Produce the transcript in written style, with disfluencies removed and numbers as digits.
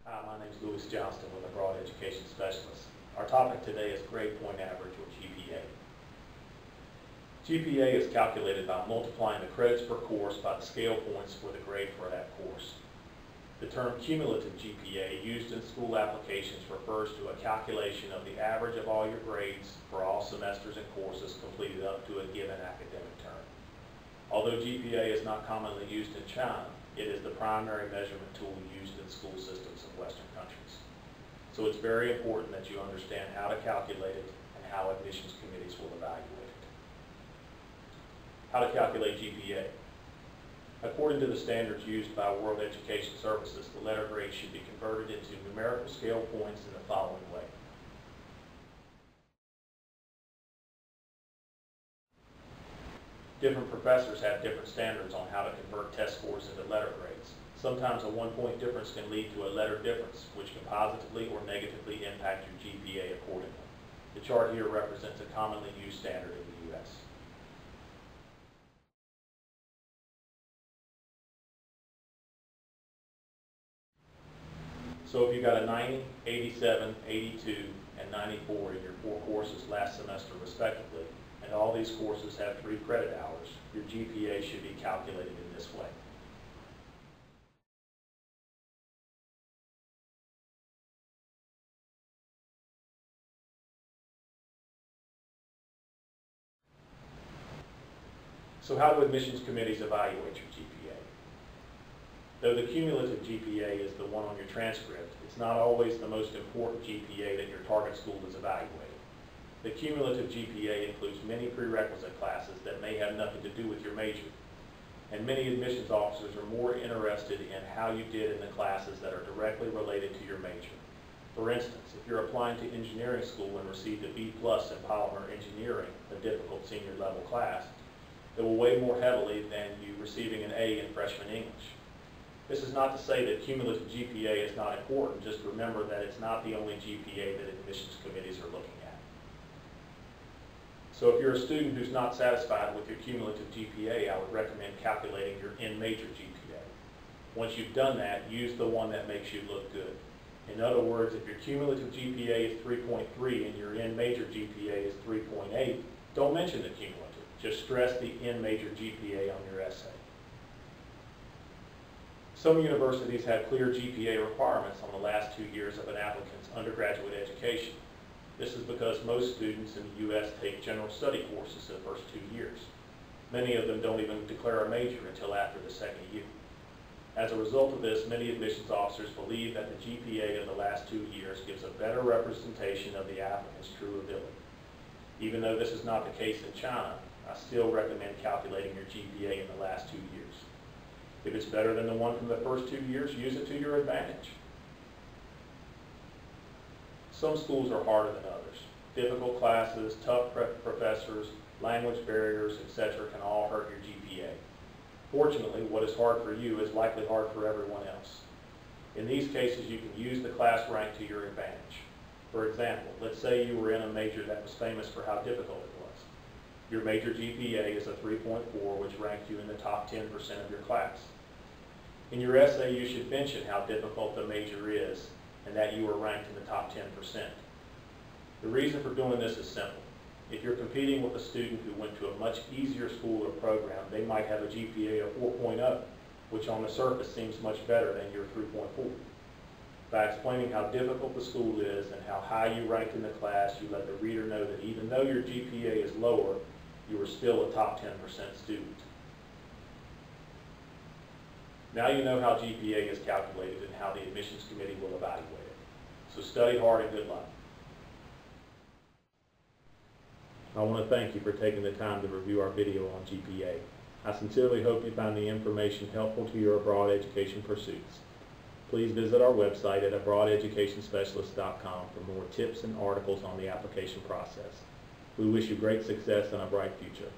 Hi, my name is Louis Johnston with Abroad Education Specialist. Our topic today is grade point average, or GPA. GPA is calculated by multiplying the credits per course by the scale points for the grade for that course. The term cumulative GPA used in school applications refers to a calculation of the average of all your grades for all semesters and courses completed up to a given academic term. Although GPA is not commonly used in China, it is the primary measurement tool used in school systems of Western countries. So it's very important that you understand how to calculate it and how admissions committees will evaluate it. How to calculate GPA. According to the standards used by World Education Services, the letter grade should be converted into numerical scale points in the following way. Different professors have different standards on how to convert test scores into letter grades. Sometimes a 1-point difference can lead to a letter difference, which can positively or negatively impact your GPA accordingly. The chart here represents a commonly used standard in the U.S. So if you got a 90, 87, 82, and 94 in your 4 courses last semester respectively, and all these courses have 3 credit hours, your GPA should be calculated in this way. So how do admissions committees evaluate your GPA? Though the cumulative GPA is the one on your transcript, it's not always the most important GPA that your target school is evaluating. The cumulative GPA includes many prerequisite classes that may have nothing to do with your major, and many admissions officers are more interested in how you did in the classes that are directly related to your major. For instance, if you're applying to engineering school and received a B+ in polymer engineering, a difficult senior level class, it will weigh more heavily than you receiving an A in freshman English. This is not to say that cumulative GPA is not important, just remember that it's not the only GPA that admissions committees are looking at. So if you're a student who's not satisfied with your cumulative GPA, I would recommend calculating your in-major GPA. Once you've done that, use the one that makes you look good. In other words, if your cumulative GPA is 3.3 and your in-major GPA is 3.8, don't mention the cumulative. Just stress the in-major GPA on your essay. Some universities have clear GPA requirements on the last 2 years of an applicant's undergraduate education. This is because most students in the U.S. take general study courses the first 2 years. Many of them don't even declare a major until after the second year. As a result of this, many admissions officers believe that the GPA of the last 2 years gives a better representation of the applicant's true ability. Even though this is not the case in China, I still recommend calculating your GPA in the last 2 years. If it's better than the one from the first 2 years, use it to your advantage. Some schools are harder than others. Difficult classes, tough professors, language barriers, etc. can all hurt your GPA. Fortunately, what is hard for you is likely hard for everyone else. In these cases, you can use the class rank to your advantage. For example, let's say you were in a major that was famous for how difficult it was. Your major GPA is a 3.4, which ranked you in the top 10% of your class. In your essay, you should mention how difficult the major is and that you were ranked in the top 10%. The reason for doing this is simple. If you're competing with a student who went to a much easier school or program, they might have a GPA of 4.0, which on the surface seems much better than your 3.4. By explaining how difficult the school is and how high you ranked in the class, you let the reader know that even though your GPA is lower, you are still a top 10% student. Now you know how GPA is calculated and how the admissions committee will evaluate it. So study hard and good luck. I want to thank you for taking the time to review our video on GPA. I sincerely hope you found the information helpful to your abroad education pursuits. Please visit our website at abroadeducationspecialist.com for more tips and articles on the application process. We wish you great success and a bright future.